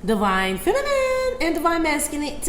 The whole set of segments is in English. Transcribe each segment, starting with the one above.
Divine Feminine and Divine Masculine.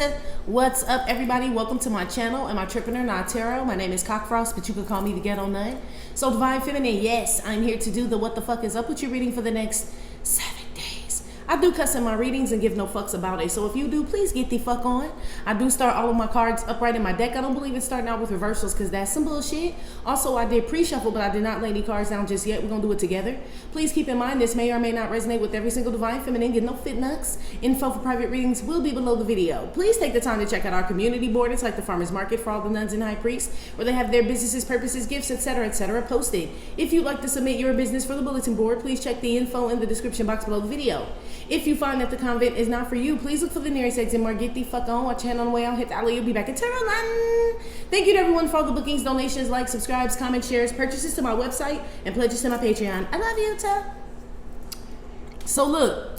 What's up, everybody? Welcome to my channel, Amitrippinornawtarotbooking. Not Tarot. My name is Cockfrost, but you can call me the Ghetto Nut. So, Divine Feminine, yes, I'm here to do the what the fuck is up with you reading for the next 7 days. I do cuss in my readings and give no fucks about it. So if you do, please get the fuck on. I do start all of my cards upright in my deck. I don't believe in starting out with reversals because that's some bullshit. Also, I did pre-shuffle, but I did not lay any cards down just yet. We're going to do it together. Please keep in mind, this may or may not resonate with every single Divine Feminine. Get no fit nuts. Info for private readings will be below the video. Please take the time to check out our community board. It's like the farmer's market for all the nuns and high priests, where they have their businesses, purposes, gifts, etc., posted. If you'd like to submit your business for the bulletin board, please check the info in the description box below the video. If you find that the convent is not for you, please look for the nearest exit mark. Get the fuck on. Watch hand on the way out. Hit the alley. You'll be back in Tarot Land. Thank you to everyone for all the bookings, donations, likes, subscribes, comments, shares, purchases to my website, and pledges to my Patreon. I love you, Ta. So look,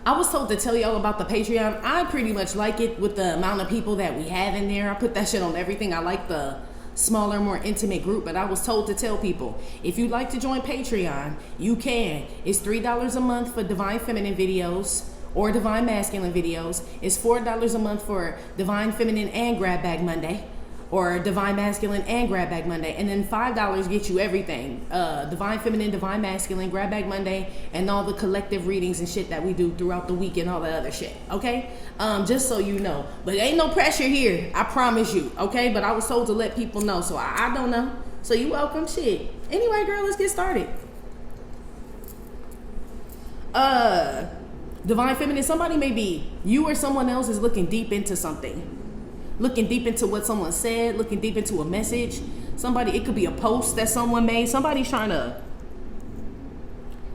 I was told to tell y'all about the Patreon. I pretty much like it with the amount of people that we have in there. I put that shit on everything. I like the smaller, more intimate group, but I was told to tell people, if you'd like to join Patreon, you can. It's $3 a month for Divine Feminine videos or Divine Masculine videos. It's $4 a month for Divine Feminine and Grab Bag Monday, or Divine Masculine and Grab Bag Monday, and then $5 gets you everything. Divine Feminine, Divine Masculine, Grab Bag Monday, and all the collective readings and shit that we do throughout the week and all that other shit, okay? Just so you know. But ain't no pressure here, I promise you, okay? But I was told to let people know, so I don't know. So you welcome, shit. Anyway, girl, let's get started. Divine Feminine, somebody maybe, you or someone else is looking deep into something. Looking deep into what someone said, looking deep into a message. Somebody, it could be a post that someone made. Somebody's trying to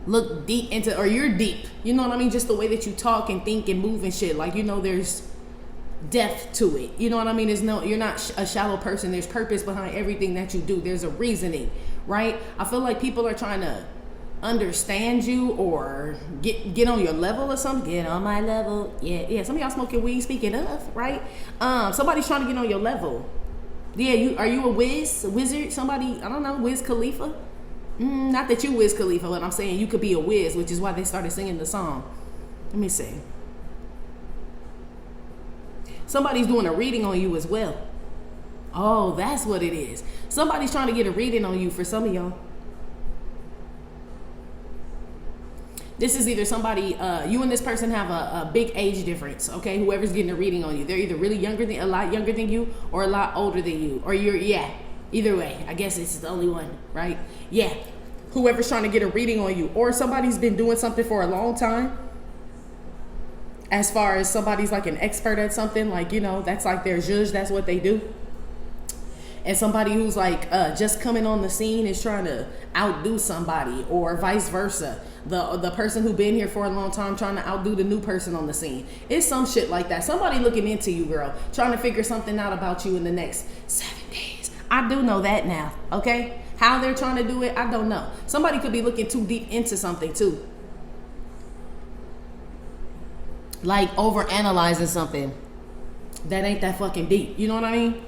look deep into, or you're deep. You know what I mean? Just the way that you talk and think and move and shit. Like, you know, there's depth to it. You know what I mean? You're not a shallow person. There's purpose behind everything that you do. There's a reasoning, right? I feel like people are trying to understand you or get on your level or something. Get on my level. Yeah. Some of y'all smoking weed, speaking of, right? Somebody's trying to get on your level. Yeah, are you a wizard? Somebody, I don't know, Wiz Khalifa? Not that you Wiz Khalifa, but I'm saying you could be a whiz, which is why they started singing the song. Let me see. Somebody's doing a reading on you as well. Oh, that's what it is. Somebody's trying to get a reading on you for some of y'all. This is either somebody, you and this person have a big age difference, okay? Whoever's getting a reading on you. They're either really a lot younger than you, or a lot older than you. Or either way. I guess it's the only one, right? Yeah, whoever's trying to get a reading on you. Or somebody's been doing something for a long time. As far as somebody's like an expert at something, like, you know, that's like their judge, that's what they do. And somebody who's like just coming on the scene is trying to outdo somebody, or vice versa. The person who been here for a long time trying to outdo the new person on the scene. It's some shit like that. Somebody looking into you, girl, trying to figure something out about you in the next 7 days. I do know that now, okay? How they're trying to do it, I don't know. Somebody could be looking too deep into something too. Like overanalyzing something that ain't that fucking deep. You know what I mean?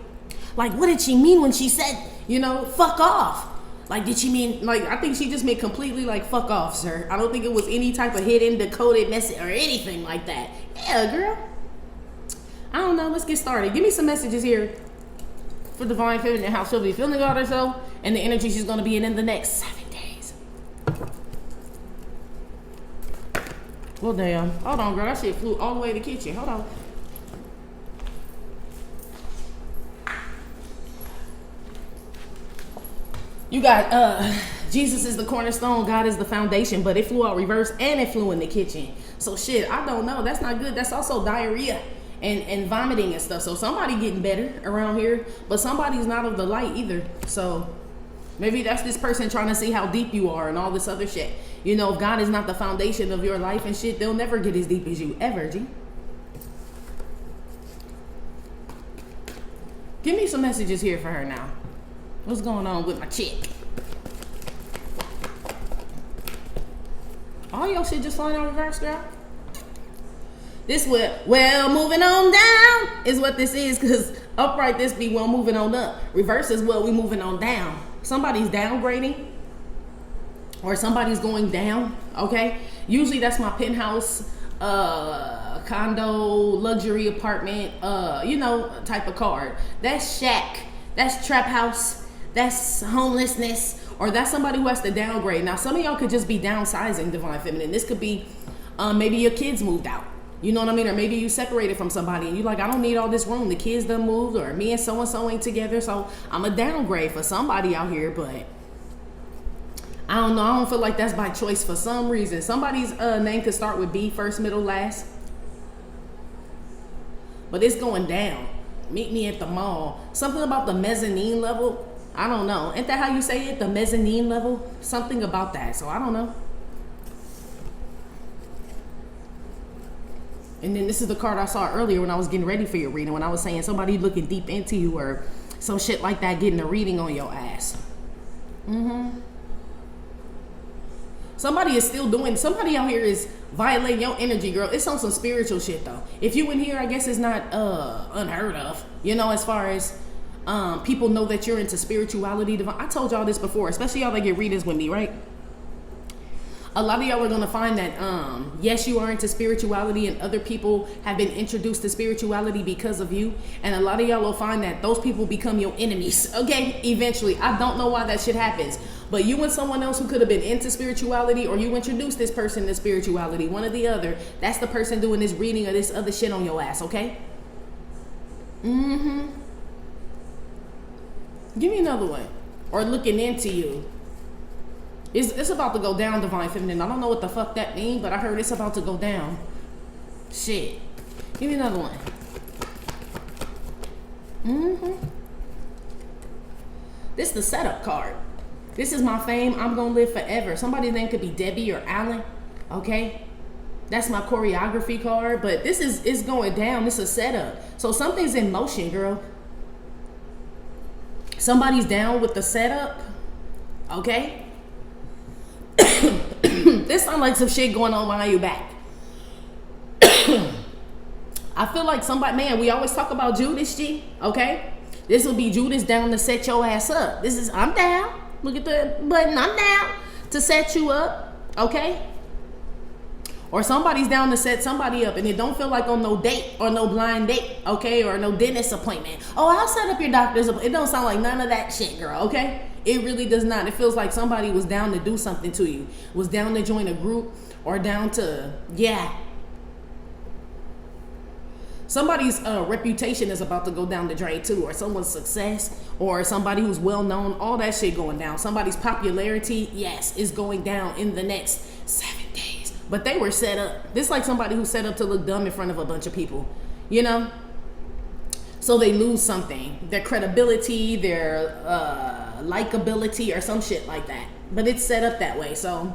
Like, what did she mean when she said, you know, fuck off? Like, did she mean, like, I think she just meant completely, like, fuck off, sir. I don't think it was any type of hidden, decoded message or anything like that. Yeah, girl. I don't know. Let's get started. Give me some messages here for Divine Feminine, how she'll be feeling about herself and the energy she's going to be in the next 7 days. Well, damn. Hold on, girl. That shit flew all the way to the kitchen. Hold on. You got Jesus is the cornerstone, God is the foundation, but it flew out reverse and it flew in the kitchen. So shit, I don't know. That's not good. That's also diarrhea and vomiting and stuff. So somebody getting better around here, but somebody's not of the light either. So maybe that's this person trying to see how deep you are and all this other shit. You know, if God is not the foundation of your life and shit, they'll never get as deep as you ever, G. Give me some messages here for her now. What's going on with my chick? All your shit just flying out reverse, girl. This what, well, moving on down is what this is, because upright this be, well, moving on up. Reverse is, well, we moving on down. Somebody's downgrading or somebody's going down, okay? Usually that's my penthouse condo, luxury apartment, you know, type of card. That's shack. That's trap house. That's homelessness. Or that's somebody who has to downgrade. Now, some of y'all could just be downsizing, Divine Feminine. This could be maybe your kids moved out. You know what I mean? Or maybe you separated from somebody and you're like, I don't need all this room. The kids done moved, or me and so-and-so ain't together. So I'm a downgrade for somebody out here. But I don't know. I don't feel like that's by choice for some reason. Somebody's name could start with B, first, middle, last. But it's going down. Meet me at the mall. Something about the mezzanine level. I don't know. Ain't that how you say it? The mezzanine level? Something about that. So I don't know. And then this is the card I saw earlier when I was getting ready for your reading. When I was saying somebody looking deep into you or some shit like that, getting a reading on your ass. Somebody is still doing, somebody out here is violating your energy, girl. It's on some spiritual shit though. If you in here, I guess it's not unheard of. You know, as far as people know that you're into spirituality. I told y'all this before, especially y'all that get readings with me, right? A lot of y'all are going to find that, yes, you are into spirituality and other people have been introduced to spirituality because of you. And a lot of y'all will find that those people become your enemies, okay? Eventually. I don't know why that shit happens. But you and someone else who could have been into spirituality, or you introduced this person to spirituality, one or the other, that's the person doing this reading or this other shit on your ass, okay? Give me another one. Or looking into you. It's about to go down, Divine Feminine. I don't know what the fuck that means, but I heard it's about to go down. Shit. Give me another one. This is the setup card. This is my fame. I'm gonna live forever. Somebody's name could be Debbie or Alan. Okay? That's my choreography card. But this is going down. This is a setup. So something's in motion, girl. Somebody's down with the setup. Okay? This sounds like some shit going on behind your back. I feel like somebody, man, we always talk about Judas, G, okay? This will be Judas down to set your ass up. This is, I'm down. Look at the button, I'm down to set you up, okay? Or somebody's down to set somebody up, and it don't feel like on no date or no blind date, okay? Or no dentist appointment. Oh, I'll set up your doctor's appointment. It don't sound like none of that shit, girl, okay? It really does not. It feels like somebody was down to do something to you, was down to join a group, or down to, yeah. Somebody's reputation is about to go down the drain too, or someone's success, or somebody who's well known, all that shit going down. Somebody's popularity, yes, is going down in the next 7 days. But they were set up. This is like somebody who's set up to look dumb in front of a bunch of people, you know? So they lose something, their credibility, their likability, or some shit like that. But it's set up that way. So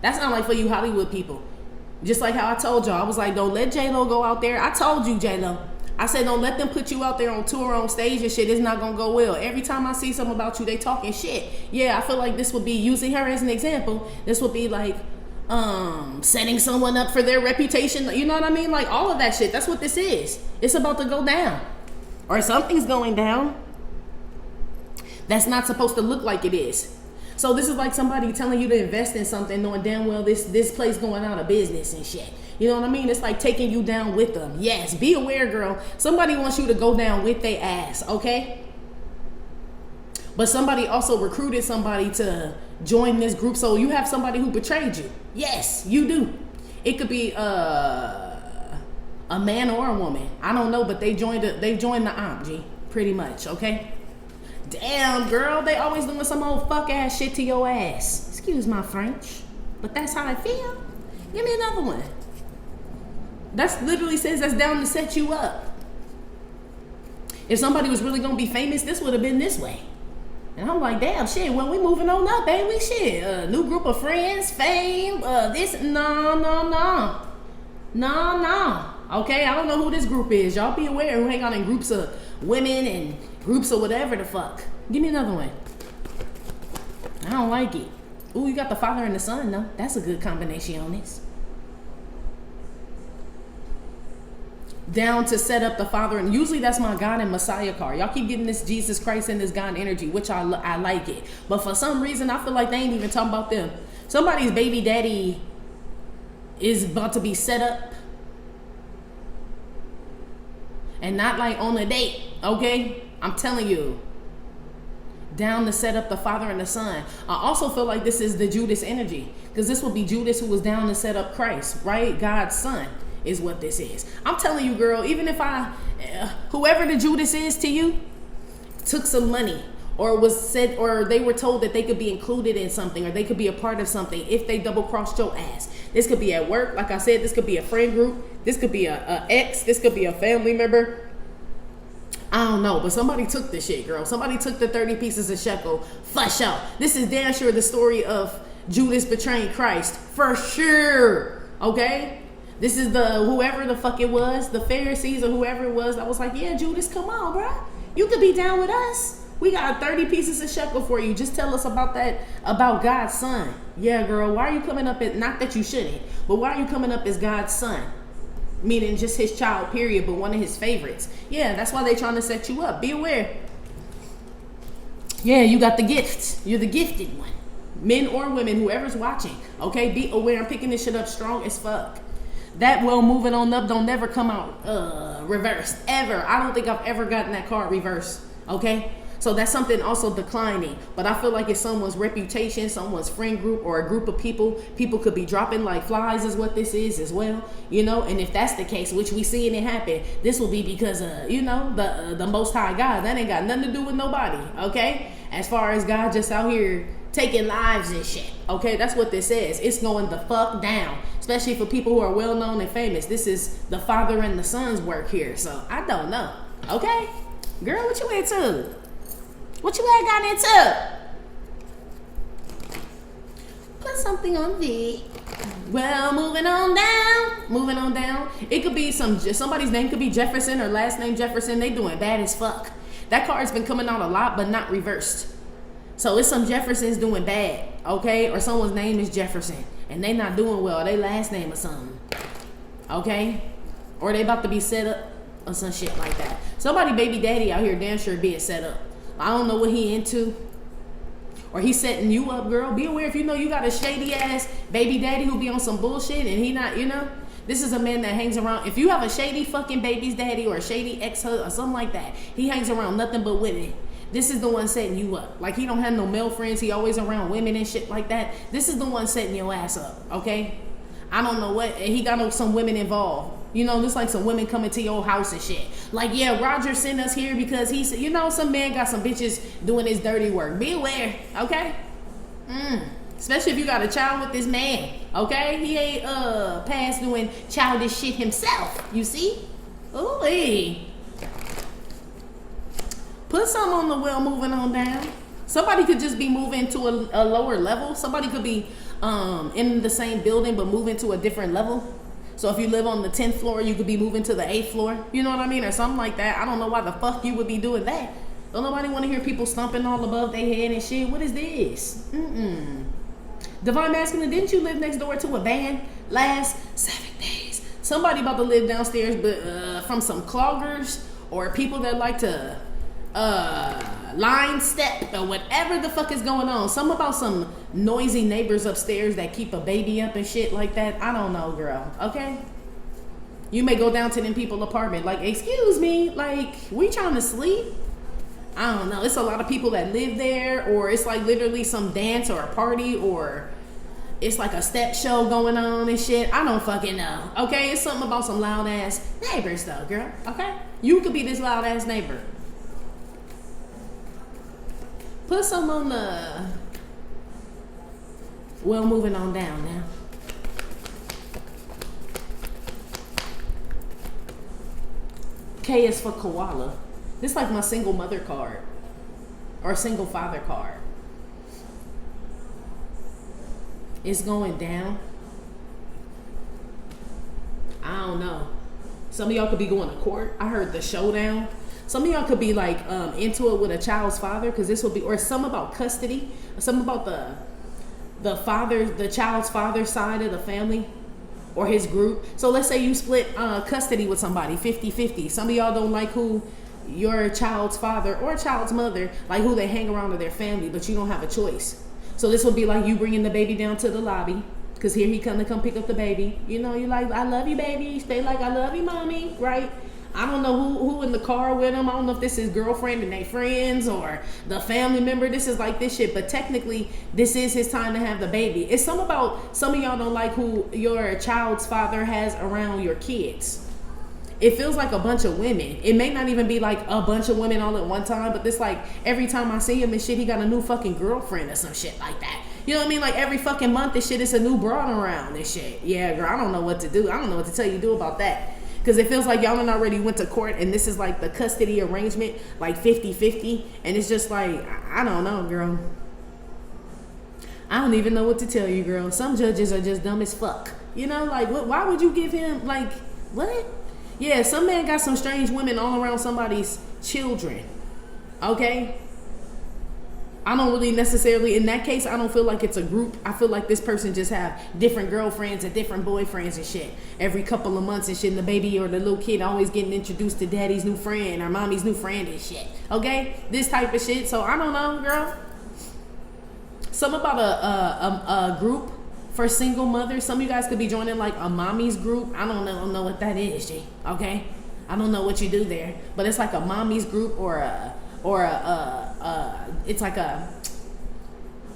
that's not like for you Hollywood people. Just like how I told y'all, I was like, don't let J-Lo go out there. I told you, J-Lo. I said, don't let them put you out there on tour, on stage and shit. It's not gonna go well. Every time I see something about you, they talking shit. Yeah, I feel like this would be, using her as an example, this would be like setting someone up for their reputation. You know what I mean? Like all of that shit. That's what this is. It's about to go down. Or something's going down that's not supposed to look like it is. So this is like somebody telling you to invest in something knowing damn well this place going out of business and shit. You know what I mean? It's like taking you down with them. Yes, be aware, girl. Somebody wants you to go down with their ass, okay? But somebody also recruited somebody to join this group. So you have somebody who betrayed you. Yes, you do. It could be a man or a woman. I don't know, but they joined the AMP, G, pretty much, okay? Damn, girl, they always doing some old fuck ass shit to your ass. Excuse my French, but that's how I feel. Give me another one. That's literally says that's down to set you up. If somebody was really gonna be famous, this would have been this way. And I'm like, damn, shit, well, we moving on up, ain't we? Shit, new group of friends, fame, this, no. Okay, I don't know who this group is. Y'all be aware who hang out in groups of women and groups of whatever the fuck. Give me another one. I don't like it. Ooh, you got the Father and the Son, though. That's a good combination on this. Down to set up the Father, and usually that's my God and Messiah card. Y'all keep getting this Jesus Christ and this God energy, which I like it. But for some reason, I feel like they ain't even talking about them. Somebody's baby daddy is about to be set up. And not like on a date, okay? I'm telling you. Down to set up the Father and the Son. I also feel like this is the Judas energy, because this will be Judas who was down to set up Christ, right? God's son is what this is. I'm telling you, girl, even if whoever the Judas is to you, took some money, or was said, or they were told that they could be included in something, or they could be a part of something if they double crossed your ass. This could be at work, like I said, this could be a friend group, this could be a ex, this could be a family member. I don't know, but somebody took this shit, girl. Somebody took the 30 pieces of shekel for sure. This is damn sure the story of Judas betraying Christ for sure. Okay, this is the whoever the fuck it was, the Pharisees or whoever it was that was like, yeah, Judas, come on, bro, you could be down with us. We got 30 pieces of shekel for you. Just tell us about that, about God's son. Yeah, girl, why are you coming up as, not that you shouldn't, but why are you coming up as God's son? Meaning just his child, period, but one of his favorites. Yeah, that's why they trying to set you up. Be aware. Yeah, you got the gift. You're the gifted one. Men or women, whoever's watching. Okay, be aware. I'm picking this shit up strong as fuck. That well moving on up don't never come out reversed. Ever. I don't think I've ever gotten that card reversed. Okay? So that's something also declining. But I feel like it's someone's reputation, someone's friend group, or a group of people. People could be dropping like flies is what this is as well. You know, and if that's the case, which we seeing it happen, this will be because you know, the Most High God. That ain't got nothing to do with nobody. Okay? As far as God just out here taking lives and shit. Okay? That's what this is. It's going the fuck down. Especially for people who are well known and famous. This is the Father and the Son's work here. So I don't know. Okay? Girl, what you into? What you had got into? Put something on V. Well, moving on down. Moving on down. It could be somebody's name could be Jefferson or last name Jefferson. They doing bad as fuck. That card's been coming out a lot, but not reversed. So it's some Jeffersons doing bad, okay? Or someone's name is Jefferson and they not doing well. They last name or something, okay? Or they about to be set up or some shit like that. Somebody baby daddy out here damn sure being set up. I don't know what he into. Or he's setting you up, girl. Be aware if you know you got a shady ass baby daddy who be on some bullshit and he not, you know. This is a man that hangs around. If you have a shady fucking baby's daddy or a shady ex-husband or something like that, he hangs around nothing but women. This is the one setting you up. Like he don't have no male friends. He always around women and shit like that. This is the one setting your ass up, okay? I don't know what. He got some women involved. You know, just like some women coming to your house and shit. Like, yeah, Roger sent us here because he said, you know, some man got some bitches doing his dirty work. Be aware, okay? Especially if you got a child with this man, okay? He ain't past doing childish shit himself, you see? Ooh-wee. Put some on the well moving on down. Somebody could just be moving to a lower level. Somebody could be in the same building but moving to a different level. So if you live on the 10th floor, you could be moving to the 8th floor. You know what I mean? Or something like that. I don't know why the fuck you would be doing that. Don't nobody want to hear people stomping all above their head and shit. What is this? Divine Masculine, didn't you live next door to a van last 7 days? Somebody about to live downstairs, but from some cloggers or people that like to line step or whatever the fuck is going on. Something about some noisy neighbors upstairs that keep a baby up and shit like that. I don't know, girl. Okay? You may go down to them people's apartment like, excuse me, like, we trying to sleep? I don't know. It's a lot of people that live there, or it's like literally some dance or a party, or it's like a step show going on and shit. I don't fucking know. Okay? It's something about some loud ass neighbors though, girl. Okay? You could be this loud ass neighbor. Put some on the well moving on down now. K is for koala. This is like my single mother card or single father card. It's going down. I don't know. Some of y'all could be going to court. I heard the showdown. Some of y'all could be like into it with a child's father, because this will be, or some about custody, or some about the child's father side of the family or his group. So let's say you split custody with somebody 50-50. Some of y'all don't like who your child's father or child's mother, like who they hang around with their family, but you don't have a choice. So this will be like you bringing the baby down to the lobby, Cause here he come pick up the baby. You know, you like, I love you, baby. Stay like, I love you, mommy, right? I don't know who in the car with him. I don't know if this is girlfriend and they friends or the family member. This is like this shit. But technically, this is his time to have the baby. It's something about, some of y'all don't like who your child's father has around your kids. It feels like a bunch of women. It may not even be like a bunch of women all at one time, but it's like every time I see him and shit, he got a new fucking girlfriend or some shit like that. You know what I mean? Like every fucking month, this shit is a new broad around this shit. Yeah, girl, I don't know what to do. I don't know what to tell you do about that. Because it feels like y'all done already went to court and this is like the custody arrangement, like 50-50. And it's just like, I don't know, girl. I don't even know what to tell you, girl. Some judges are just dumb as fuck. You know, like, why would you give him, like, what? Yeah, some man got some strange women all around somebody's children. Okay? I don't really necessarily, in that case, I don't feel like it's a group. I feel like this person just have different girlfriends and different boyfriends and shit every couple of months and shit. And the baby or the little kid always getting introduced to daddy's new friend or mommy's new friend and shit. Okay? This type of shit. So I don't know, girl. Something about a group for single mothers. Some of you guys could be joining like a mommy's group. I don't know what that is, G. Okay? I don't know what you do there. But it's like a mommy's group it's like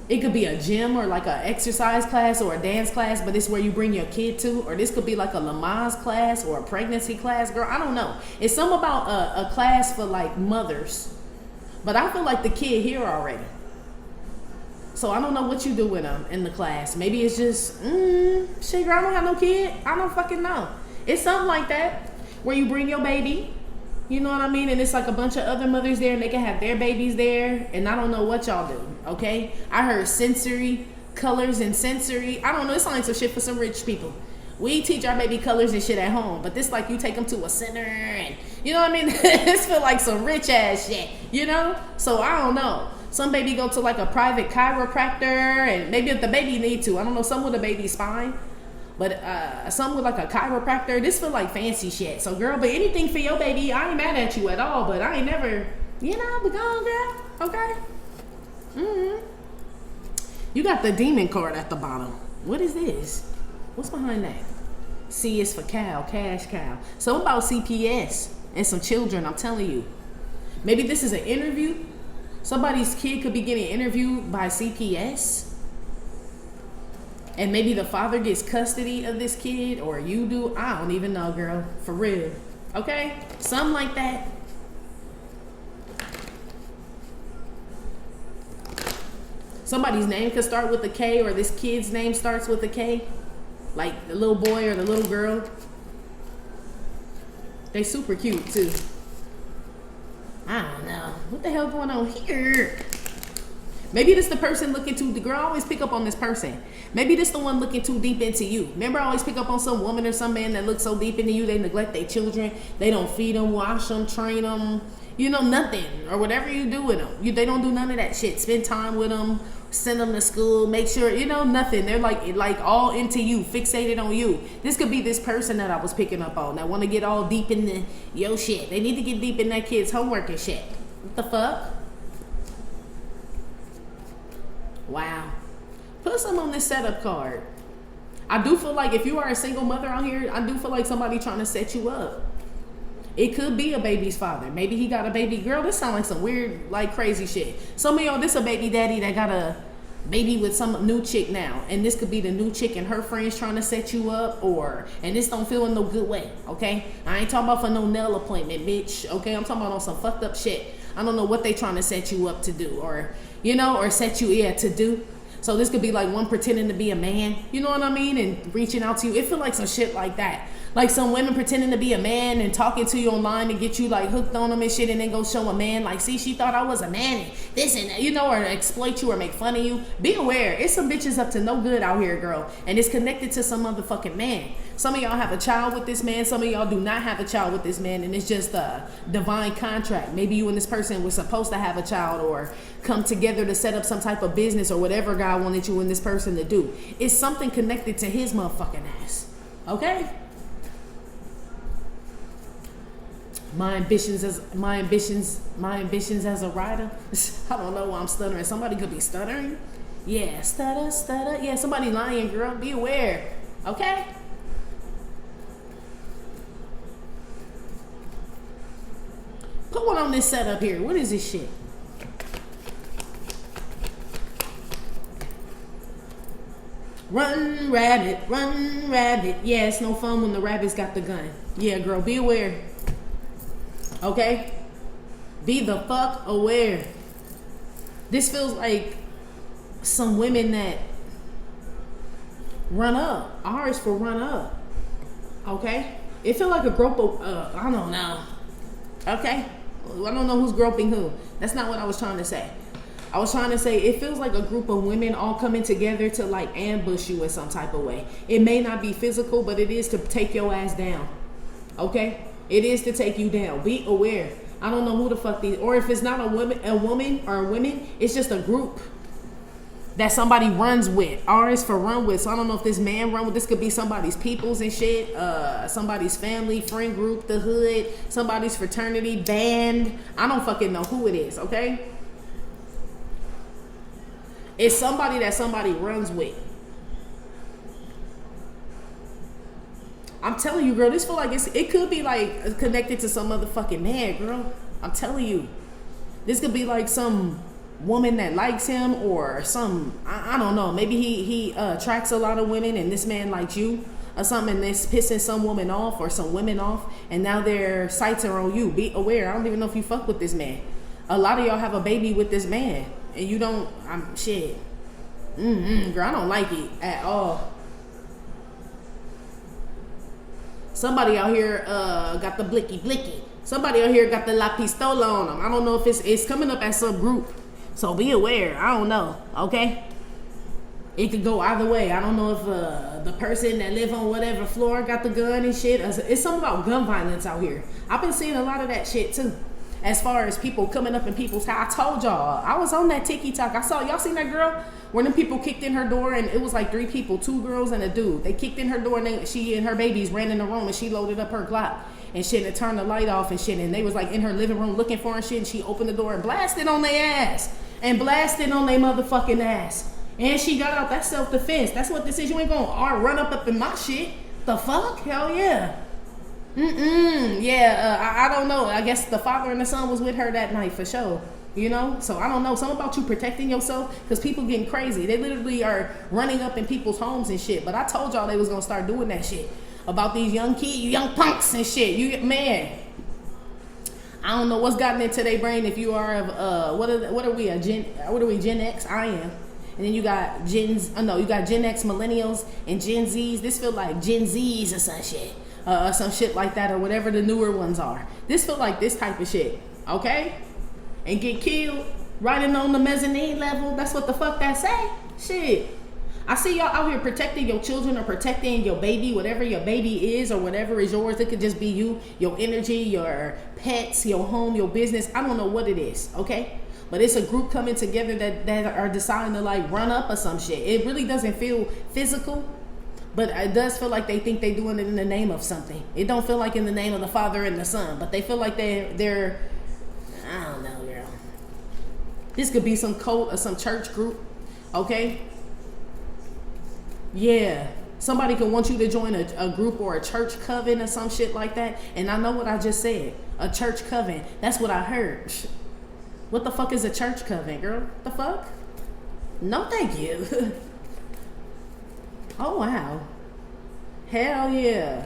it could be a gym or like a exercise class or a dance class, but it's where you bring your kid to, or this could be like a Lamaze class or a pregnancy class, girl. I don't know. It's something about a class for like mothers, but I feel like the kid here already. So I don't know what you do with them in the class. Maybe it's just, shit, girl, I don't have no kid. I don't fucking know. It's something like that where you bring your baby. You know what I mean? And it's like a bunch of other mothers there and they can have their babies there. And I don't know what y'all do, okay? I heard sensory, colors and sensory. I don't know. It's like some shit for some rich people. We teach our baby colors and shit at home. But this like you take them to a center and, you know what I mean? This feel like some rich ass shit, you know? So I don't know. Some baby go to like a private chiropractor and maybe if the baby need to. I don't know, some with a baby's spine. But some with like a chiropractor, this feel like fancy shit. So girl, but anything for your baby, I ain't mad at you at all. But I ain't never, you know, be gone, girl. Okay. You got the demon card at the bottom. What is this? What's behind that? C is for cow, cash cow. So about CPS and some children, I'm telling you. Maybe this is an interview. Somebody's kid could be getting interviewed by CPS. And maybe the father gets custody of this kid, or you do. I don't even know, girl. For real. Okay? Something like that. Somebody's name could start with a K, or this kid's name starts with a K. Like the little boy or the little girl. They super cute, too. I don't know. What the hell going on here? Maybe this the person looking too, the girl always pick up on this person. Maybe this the one looking too deep into you. Remember I always pick up on some woman or some man that looks so deep into you, they neglect their children. They don't feed them, wash them, train them, you know, nothing. Or whatever you do with them. They don't do none of that shit. Spend time with them, send them to school, make sure, you know, nothing. They're like all into you, fixated on you. This could be this person that I was picking up on that want to get all deep in your shit. They need to get deep in that kid's homework and shit. What the fuck? Wow. Put some on this setup card. I do feel like if you are a single mother out here, I do feel like somebody trying to set you up. It could be a baby's father. Maybe he got a baby girl. This sounds like some weird, like crazy shit. Some of y'all, this a baby daddy that got a baby with some new chick now. And this could be the new chick and her friends trying to set you up, and this don't feel in no good way, okay? I ain't talking about for no nail appointment, bitch, okay? I'm talking about on some fucked up shit. I don't know what they trying to set you up to do, or, you know, or set you, to do. So this could be like one pretending to be a man, you know what I mean? And reaching out to you. It feel like some shit like that. Like some women pretending to be a man and talking to you online to get you like hooked on them and shit, and then go show a man like, see, she thought I was a man and this and that, you know, or exploit you or make fun of you. Be aware. It's some bitches up to no good out here, girl. And it's connected to some motherfucking man. Some of y'all have a child with this man. Some of y'all do not have a child with this man. And it's just a divine contract. Maybe you and this person were supposed to have a child or come together to set up some type of business or whatever God wanted you and this person to do. It's something connected to his motherfucking ass. Okay? My ambitions as a writer. I don't know why I'm stuttering. Somebody could be stuttering. Yeah, stutter, stutter. Yeah, somebody lying, girl. Be aware. Okay? Put one on this setup here. What is this shit? Run, rabbit, run, rabbit. Yeah, it's no fun when the rabbit's got the gun. Yeah, girl, be aware. Okay? Be the fuck aware. This feels like some women that run up. R is for run up. Okay? It feels like a group of, I don't know. Okay? I don't know who's groping who. That's not what I was trying to say. I was trying to say it feels like a group of women all coming together to like ambush you in some type of way. It may not be physical, but it is to take your ass down. Okay? It is to take you down. Be aware. I don't know who the fuck these, or if it's not a woman or a women, it's just a group that somebody runs with. R is for run with. So I don't know if this man run with. This could be somebody's peoples and shit. Somebody's family, friend group, the hood, somebody's fraternity, band. I don't fucking know who it is, okay? It's somebody that somebody runs with. I'm telling you, girl, this feel like it could be like connected to some motherfucking man, girl. I'm telling you. This could be like some woman that likes him, or some, I don't know. Maybe he attracts a lot of women and this man likes you or something, and this pissing some woman off or some women off, and now their sights are on you. Be aware. I don't even know if you fuck with this man. A lot of y'all have a baby with this man. And you don't, shit. Girl, I don't like it at all. Somebody out here got the blicky. Somebody out here got the la pistola on them. I don't know if it's coming up as some group. So be aware. I don't know, okay? It could go either way. I don't know if the person that live on whatever floor got the gun and shit. It's something about gun violence out here. I've been seeing a lot of that shit too. As far as people coming up in people's house. I told y'all, I was on that TikTok. y'all seen that girl where them people kicked in her door, and it was like 3 people, 2 girls and a dude. They kicked in her door, and she and her babies ran in the room, and she loaded up her Glock and shit, and turned the light off and shit, and they was like in her living room looking for her and shit, and she opened the door and blasted on their ass. And blasted on their motherfucking ass. And she got out. That's self-defense. That's what this is. You ain't gonna run up in my shit. The fuck? Hell yeah. Yeah, I don't know. I guess the father and the son was with her that night for sure. You know? So I don't know. Something about you protecting yourself, because people getting crazy. They literally are running up in people's homes and shit. But I told y'all they was gonna start doing that shit. About these young kids, you young punks and shit. Man. I don't know what's gotten into their brain. If you are of what are we Gen X? I am. And then you got Gen X millennials and Gen Zs. This feel like Gen Zs or some shit like that, or whatever the newer ones are. This feel like this type of shit, okay? And get killed riding on the mezzanine level. That's what the fuck that say. Shit. I see y'all out here protecting your children or protecting your baby, whatever your baby is or whatever is yours. It could just be you, your energy, your pets, your home, your business. I don't know what it is, okay? But it's a group coming together that are deciding to like run up or some shit. It really doesn't feel physical, but it does feel like they think they're doing it in the name of something. It don't feel like in the name of the Father and the Son, but they feel like they're I don't know, girl. This could be some cult or some church group, okay? Yeah, somebody could want you to join a group or a church coven or some shit like that. And I know what I just said. A church coven. That's what I heard. What the fuck is a church coven, girl? The fuck? No, thank you. Oh, wow. Hell yeah.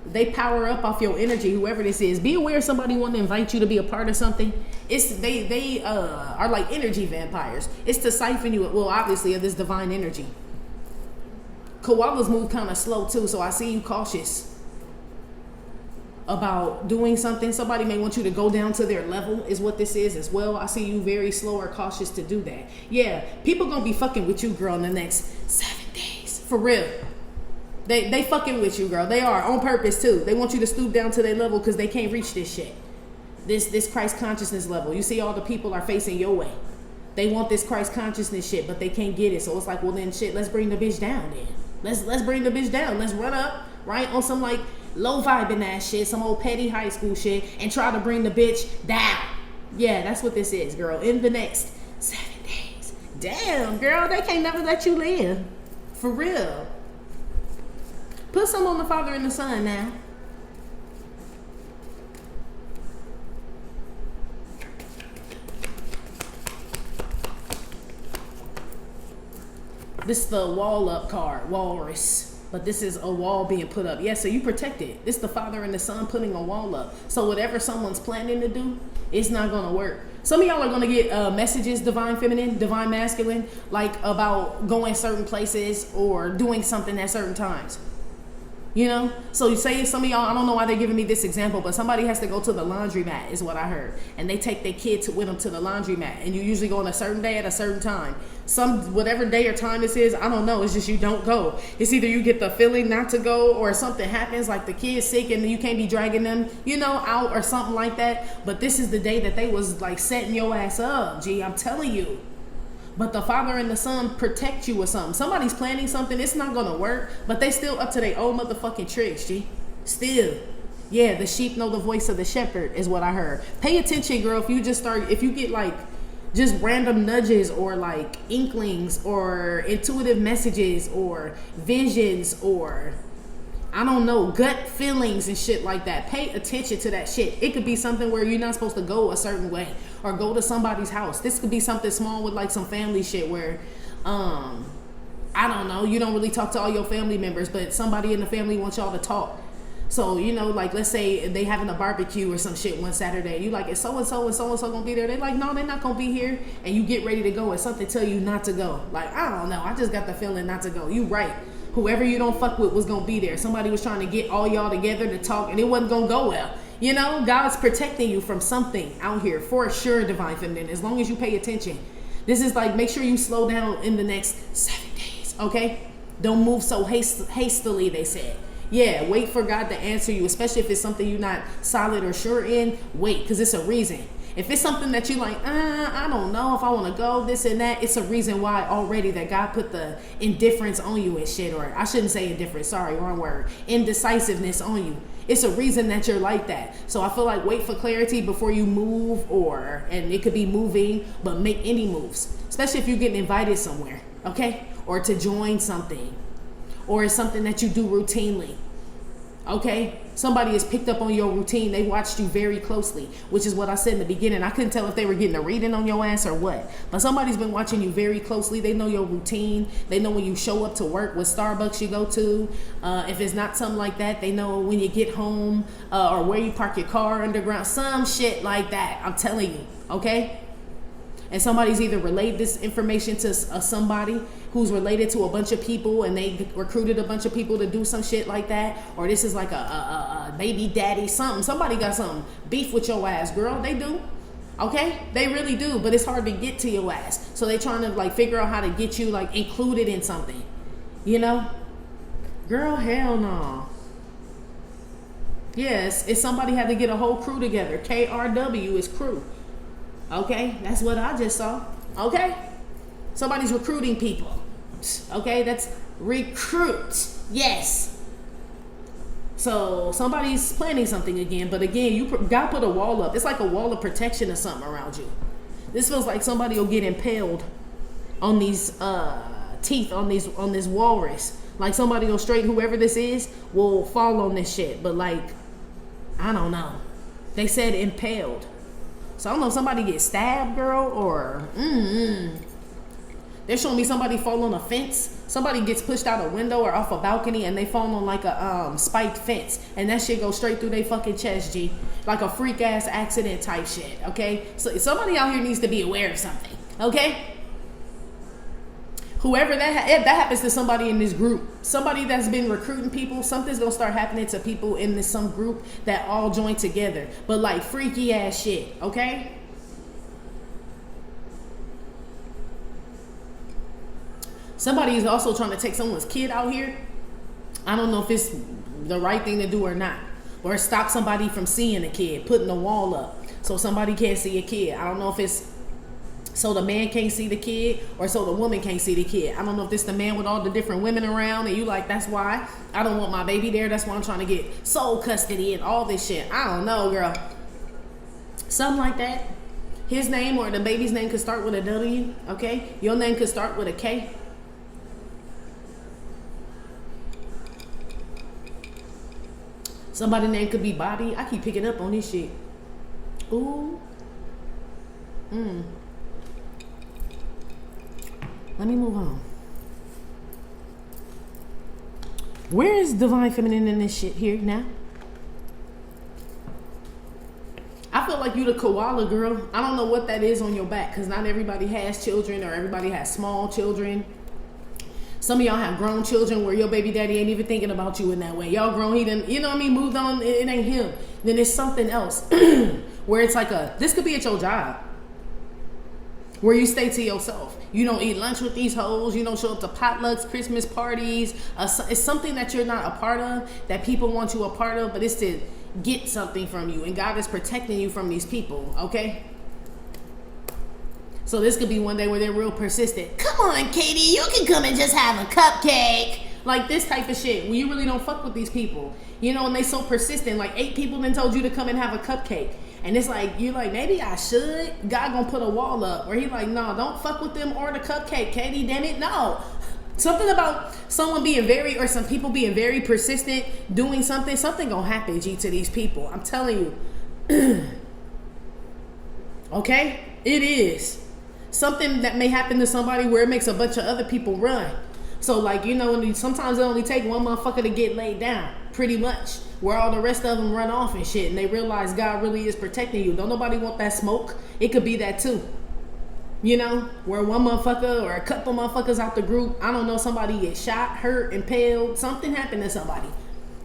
They power up off your energy, whoever this is. Be aware somebody want to invite you to be a part of something. They are like energy vampires. It's to siphon you, well, obviously, of this divine energy. Koalas move kind of slow too, so I see you cautious about doing something. Somebody may want you to go down to their level, is what this is as well. I see you very slow or cautious to do that. Yeah, people gonna be fucking with you, girl, in the next 7 days. For real. They fucking with you, girl. They are, on purpose too. They want you to stoop down to their level because they can't reach this shit. This Christ consciousness level. You see all the people are facing your way. They want this Christ consciousness shit, but they can't get it. So it's like, well then shit, let's bring the bitch down then. Let's bring the bitch down. Let's run up, right, on some like low vibing ass shit, some old petty high school shit, and try to bring the bitch down. Yeah, that's what this is, girl. In the next 7 days, Damn, girl, they can't never let you live. For real. Put some on the Father and the Son now. This is the wall up card, walrus. But this is a wall being put up. Yeah, so you protect it. This is the Father and the Son putting a wall up. So whatever someone's planning to do, it's not going to work. Some of y'all are going to get messages, divine feminine, divine masculine, like about going certain places or doing something at certain times. You know, so you say some of y'all, I don't know why they're giving me this example, but somebody has to go to the laundromat is what I heard. And they take their kids with them to the laundromat. And you usually go on a certain day at a certain time. Whatever day or time this is, I don't know. It's just you don't go. It's either you get the feeling not to go or something happens like the kid's sick and you can't be dragging them, you know, out or something like that. But this is the day that they was like setting your ass up, G. I'm telling you. But the Father and the Son protect you with something. Somebody's planning something, it's not gonna work, but they still up to their old motherfucking tricks, G. Still. Yeah, the sheep know the voice of the shepherd is what I heard. Pay attention, girl, if you get like just random nudges or like inklings or intuitive messages or visions or I don't know, gut feelings and shit like that. Pay attention to that shit. It could be something where you're not supposed to go a certain way or go to somebody's house. This could be something small with like some family shit where, I don't know, you don't really talk to all your family members, but somebody in the family wants y'all to talk. So, you know, like let's say they having a barbecue or some shit one Saturday. You like, is so-and-so and so-and-so gonna be there? They're like, no, they're not gonna be here. And you get ready to go and something tell you not to go. Like, I don't know, I just got the feeling not to go. You right. Whoever you don't fuck with was gonna be there. Somebody was trying to get all y'all together to talk and it wasn't gonna go well. You know, God's protecting you from something out here for sure, divine feminine, as long as you pay attention. This is like, make sure you slow down in the next 7 days, okay? Don't move so hastily, they said. Yeah, wait for God to answer you, especially if it's something you're not solid or sure in. Wait, because it's a reason. If it's something that you like, I don't know if I want to go, this and that, it's a reason why already that God put the indifference on you and shit, or I shouldn't say indifference, sorry, wrong word, indecisiveness on you. It's a reason that you're like that. So I feel like wait for clarity before you move, and it could be moving, but make any moves, especially if you're getting invited somewhere, okay? Or to join something, or it's something that you do routinely. Okay, somebody has picked up on your routine. They watched you very closely, which is what I said in the beginning. I couldn't tell if they were getting a reading on your ass or what, but somebody's been watching you very closely. They know your routine. They know when you show up to work, what Starbucks you go to. If it's not something like that, they know when you get home or where you park your car underground, some shit like that. I'm telling you, okay? And somebody's either relayed this information to somebody who's related to a bunch of people and they recruited a bunch of people to do some shit like that, or this is like a baby daddy something. Somebody got some beef with your ass, girl. They do, okay? They really do, but it's hard to get to your ass. So they trying to like figure out how to get you like included in something, you know? Girl, hell no. Yes, it's somebody had to get a whole crew together. KRW is crew. Okay, that's what I just saw. Okay, somebody's recruiting people. Okay, that's recruit. Yes. So somebody's planning something again, but again, God put a wall up. It's like a wall of protection or something around you. This feels like somebody will get impaled on these teeth on this walrus. Like somebody will whoever this is will fall on this shit. But like, I don't know. They said impaled. So I don't know if somebody gets stabbed, girl, or they're showing me somebody fall on a fence. Somebody gets pushed out a window or off a balcony and they fall on like a spiked fence. And that shit goes straight through their fucking chest, G. Like a freak ass accident type shit, okay? So somebody out here needs to be aware of something, okay? Whoever if that happens to somebody in this group, somebody that's been recruiting people, something's gonna start happening to people in some group that all join together, but like freaky ass shit, okay? Somebody is also trying to take someone's kid out here. I don't know if it's the right thing to do or not, or stop somebody from seeing a kid, putting a wall up so somebody can't see a kid. I don't know if it's so the man can't see the kid or so the woman can't see the kid. I don't know if this the man with all the different women around and you like, that's why I don't want my baby there. That's why I'm trying to get sole custody and all this shit. I don't know, girl. Something like that. His name or the baby's name could start with a W, okay? Your name could start with a K. Somebody's name could be Bobby. I keep picking up on this shit. Ooh. Let me move on. Where is Divine Feminine in this shit here now? I feel like you the koala girl. I don't know what that is on your back because not everybody has children or everybody has small children. Some of y'all have grown children where your baby daddy ain't even thinking about you in that way. Y'all grown, he done, you know what I mean, moved on, it ain't him. Then it's something else where it's like this could be at your job where you stay to yourself. You don't eat lunch with these hoes. You don't show up to potlucks, Christmas parties. It's something that you're not a part of that people want you a part of, but it's to get something from you. And God is protecting you from these people, okay? So this could be one day where they're real persistent. Come on, Katie, you can come and just have a cupcake. Like this type of shit where you really don't fuck with these people. You know, and they so persistent. Like 8 people then told you to come and have a cupcake. And it's like, you're like, maybe I should. God gonna put a wall up. Where he like, no, don't fuck with them or the cupcake, Katie, damn it. No. Something about someone being or some people being very persistent, doing something gonna happen, G, to these people. I'm telling you. Okay? It is. Something that may happen to somebody where it makes a bunch of other people run. So like, you know, sometimes it only take one motherfucker to get laid down, pretty much, where all the rest of them run off and shit, and they realize God really is protecting you. Don't nobody want that smoke. It could be that too. You know, where one motherfucker or a couple motherfuckers out the group, I don't know, somebody get shot, hurt, impaled, something happened to somebody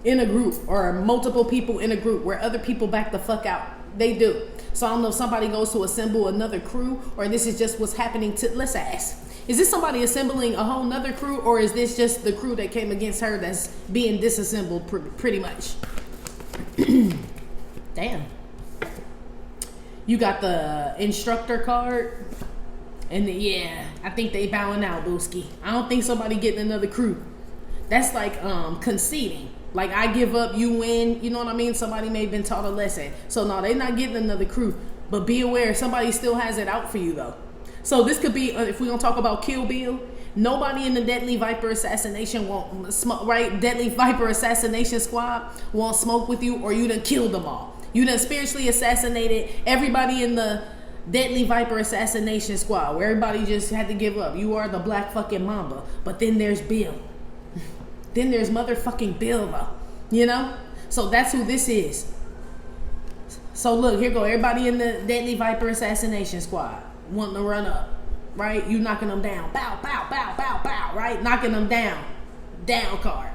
in a group, or multiple people in a group where other people back the fuck out. They do. So I don't know if somebody goes to assemble another crew, or this is just what's happening to, let's ask. Is this somebody assembling a whole nother crew, or is this just the crew that came against her that's being disassembled pretty much? Damn. You got the instructor card. And yeah, I think they bowing out, Booski. I don't think somebody getting another crew. That's like conceding. Like, I give up, you win. You know what I mean? Somebody may have been taught a lesson. So no, they're not getting another crew. But be aware, somebody still has it out for you though. So this could be, if we're gonna talk about Kill Bill, nobody in the Deadly Viper assassination won't smoke, right? Deadly Viper assassination squad won't smoke with you, or you done killed them all. You done spiritually assassinated everybody in the Deadly Viper assassination squad, where everybody just had to give up. You are the black fucking mamba. But then there's Bill. Then there's motherfucking Bill though. You know? So that's who this is. So look, here go everybody in the Deadly Viper assassination squad wanting to run up, right? You knocking them down. Bow, bow, bow, bow, bow, right? Knocking them down. Down card.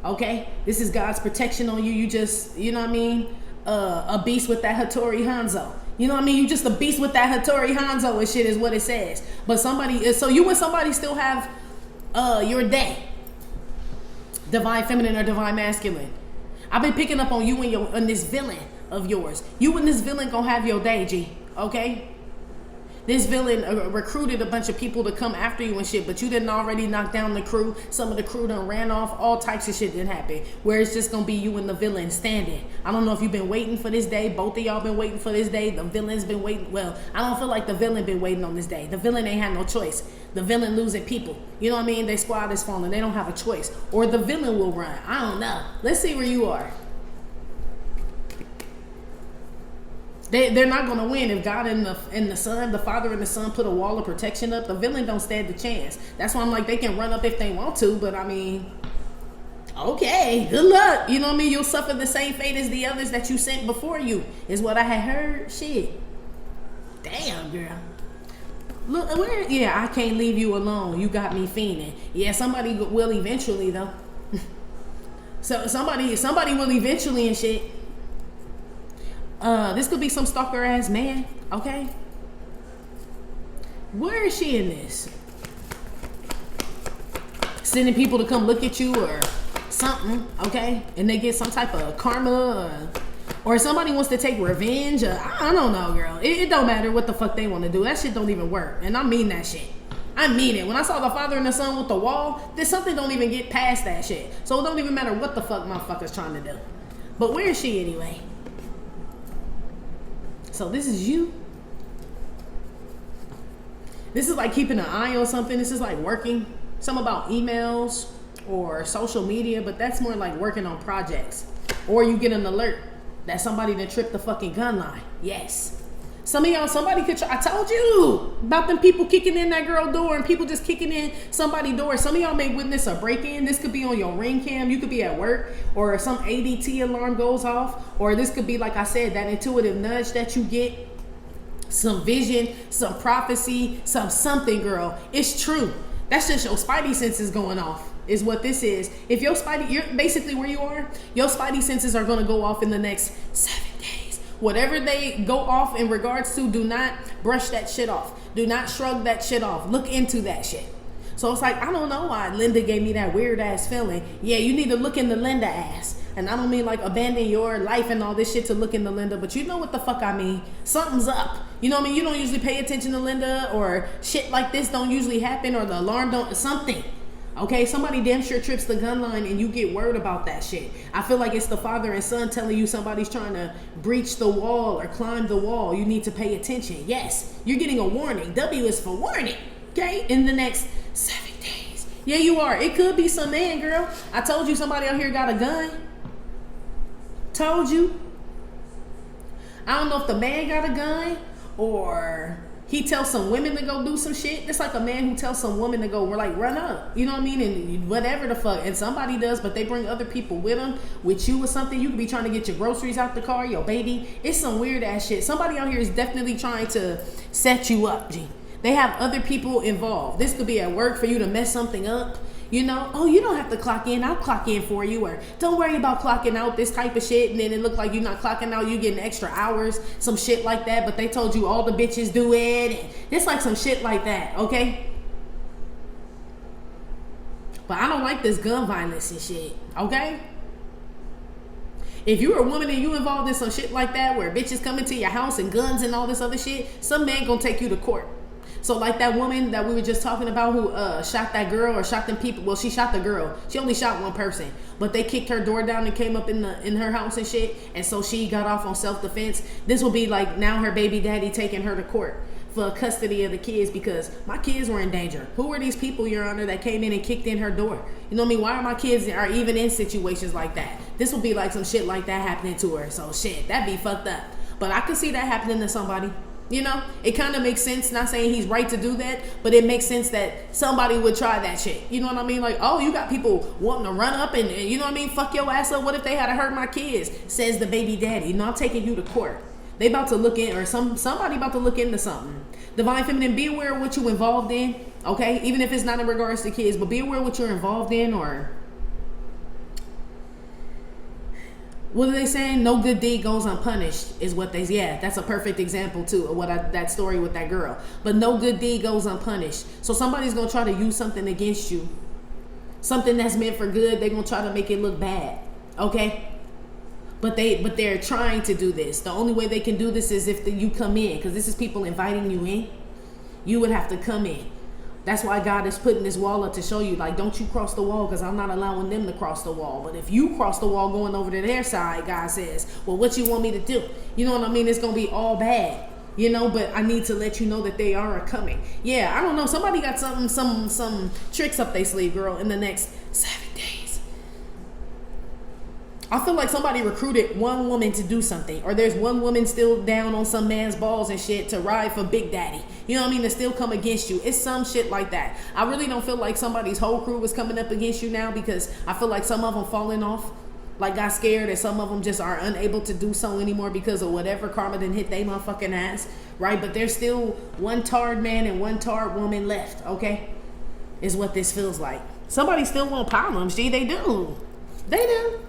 Okay? This is God's protection on you. You just, you know what I mean? A beast with that Hattori Hanzo. You know what I mean? You just a beast with that Hattori Hanzo and shit is what it says. But somebody, so you and somebody still have your day. Divine Feminine or Divine Masculine. I've been picking up on you and this villain of yours. You and this villain gonna have your day, G. Okay? This villain recruited a bunch of people to come after you and shit, but you didn't already knock down the crew. Some of the crew done ran off. All types of shit didn't happen. Where it's just gonna be you and the villain standing. I don't know if you've been waiting for this day. Both of y'all been waiting for this day. The villain's been waiting. Well, I don't feel like the villain been waiting on this day. The villain ain't had no choice. The villain losing people. You know what I mean? Their squad is falling. They don't have a choice. Or the villain will run. I don't know. Let's see where you are. They're not going to win if God and the Son, the Father and the Son put a wall of protection up. The villain don't stand a chance. That's why I'm like, they can run up if they want to, but I mean, okay, good luck. You know what I mean? You'll suffer the same fate as the others that you sent before you, is what I had heard. Shit. Damn, girl. Look, yeah, I can't leave you alone. You got me fiending. Yeah, somebody will eventually, though. So somebody will eventually and shit. This could be some stalker ass man, okay? Where is she in this? Sending people to come look at you or something, okay? And they get some type of karma or somebody wants to take revenge. I don't know, girl. It don't matter what the fuck they want to do. That shit don't even work. And I mean that shit. I mean it. When I saw the Father and the Son with the wall, there's something don't even get past that shit. So it don't even matter what the fuck motherfucker's trying to do. But where is she anyway? So this is you. This is like keeping an eye on something. This is like working. Something about emails or social media, but that's more like working on projects. Or you get an alert that somebody done tripped the fucking gun line. Yes. Some of y'all, somebody could try. I told you about them people kicking in that girl door and people just kicking in somebody's door. Some of y'all may witness a break-in. This could be on your Ring cam. You could be at work, or some ADT alarm goes off, or this could be, like I said, that intuitive nudge that you get, some vision, some prophecy, something, girl. It's true. That's just your spidey senses going off, is what this is. If your spidey, you're basically where you are, your spidey senses are going to go off in the next 7 days. Whatever they go off in regards to, do not brush that shit off. Do not shrug that shit off. Look into that shit. So it's like, I don't know why Linda gave me that weird ass feeling. Yeah, you need to look in the Linda ass. And I don't mean like abandon your life and all this shit to look in the Linda, but you know what the fuck I mean. Something's up. You know what I mean? You don't usually pay attention to Linda, or shit like this don't usually happen, or the alarm don't, something. Okay, somebody damn sure trips the gun line and you get word about that shit. I feel like it's the father and son telling you somebody's trying to breach the wall or climb the wall. You need to pay attention. Yes, you're getting a warning. W is for warning. Okay, in the next 7 days. Yeah, you are. It could be some man, girl. I told you somebody out here got a gun. Told you. I don't know if the man got a gun or he tells some women to go do some shit. It's like a man who tells some woman to go, we're like, run up. You know what I mean? And whatever the fuck. And somebody does, but they bring other people with them, with you or something. You could be trying to get your groceries out the car, your baby. It's some weird ass shit. Somebody out here is definitely trying to set you up, G. They have other people involved. This could be at work for you to mess something up. You know, oh, you don't have to clock in. I'll clock in for you. Or don't worry about clocking out, this type of shit. And then it look like you're not clocking out. You getting extra hours, some shit like that. But they told you all the bitches do it. It's like some shit like that, okay? But I don't like this gun violence and shit, okay? If you're a woman and you involved in some shit like that, where bitches come into your house and guns and all this other shit, some man gonna take you to court. So like that woman that we were just talking about who shot that girl or shot them people. Well, she shot the girl. She only shot one person. But they kicked her door down and came up in her house and shit. And so she got off on self-defense. This will be like now her baby daddy taking her to court for custody of the kids because my kids were in danger. Who are these people, Your Honor, that came in and kicked in her door? You know what I mean? Why are my kids are even in situations like that? This will be like some shit like that happening to her. So shit, that'd be fucked up. But I could see that happening to somebody. You know, it kind of makes sense. Not saying he's right to do that, but it makes sense that somebody would try that shit. You know what I mean? Like, oh, you got people wanting to run up and you know what I mean? Fuck your ass up. What if they had to hurt my kids? Says the baby daddy. You know, I'm taking you to court. They about to look in, or somebody about to look into something. Divine Feminine, be aware of what you involved in. Okay, even if it's not in regards to kids, but be aware of what you're involved in, or what are they saying? No good deed goes unpunished is what they, yeah, that's a perfect example too of that story with that girl. But no good deed goes unpunished. So somebody's going to try to use something against you. Something that's meant for good, they're going to try to make it look bad. Okay? But they're trying to do this. The only way they can do this is if you come in, because this is people inviting you in. You would have to come in. That's why God is putting this wall up to show you, like, don't you cross the wall because I'm not allowing them to cross the wall. But if you cross the wall going over to their side, God says, well, what you want me to do? You know what I mean? It's going to be all bad, you know, but I need to let you know that they are coming. Yeah, I don't know. Somebody got some tricks up their sleeve, girl, in the next 7 days. I feel like somebody recruited one woman to do something, or there's one woman still down on some man's balls and shit to ride for Big Daddy. You know what I mean? To still come against you. It's some shit like that. I really don't feel like somebody's whole crew is coming up against you now, because I feel like some of them falling off, like got scared, and some of them just are unable to do so anymore because of whatever karma done hit they motherfucking ass, right? But there's still one tarred man and one tarred woman left, okay? Is what this feels like. Somebody still want problems, G. They do. They do.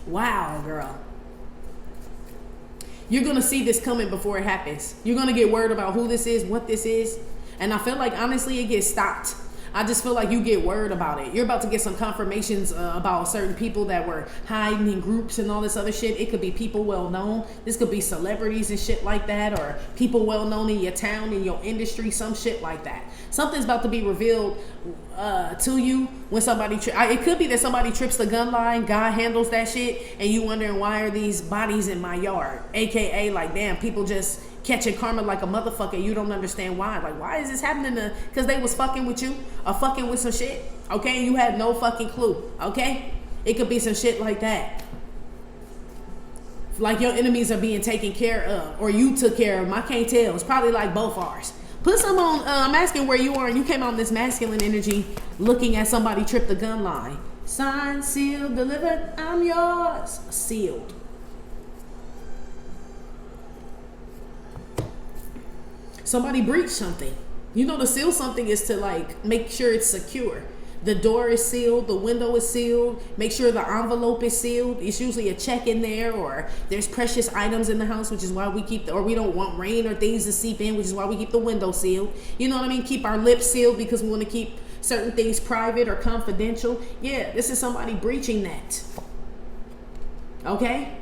Wow, girl. You're going to see this coming before it happens. You're going to get word about who this is, what this is. And I feel like, honestly, it gets stopped. I just feel like you get word about it. You're about to get some confirmations about certain people that were hiding in groups and all this other shit. It could be people well known. This could be celebrities and shit like that, or people well known in your town, in your industry, some shit like that. Something's about to be revealed to you when somebody it could be that somebody trips the gun line, God handles that shit, and you wondering why are these bodies in my yard, aka like damn, people just catching karma like a motherfucker. You don't understand why. Like, why is this happening? Because they was fucking with you or fucking with some shit, okay, and you had no fucking clue. Okay, it could be some shit like that, like your enemies are being taken care of or you took care of them. I can't tell. It's probably like both ours. Put some on, I'm asking where you are, and you came on this masculine energy looking at somebody trip the gun line. Signed, sealed, delivered, I'm yours. Sealed. Somebody breached something. You know, to seal something is to like make sure it's secure. The door is sealed, the window is sealed, make sure the envelope is sealed. It's usually a check in there, or there's precious items in the house, which is why we keep or we don't want rain or things to seep in, which is why we keep the window sealed. You know what I mean? Keep our lips sealed because we want to keep certain things private or confidential. Yeah, this is somebody breaching that. Okay?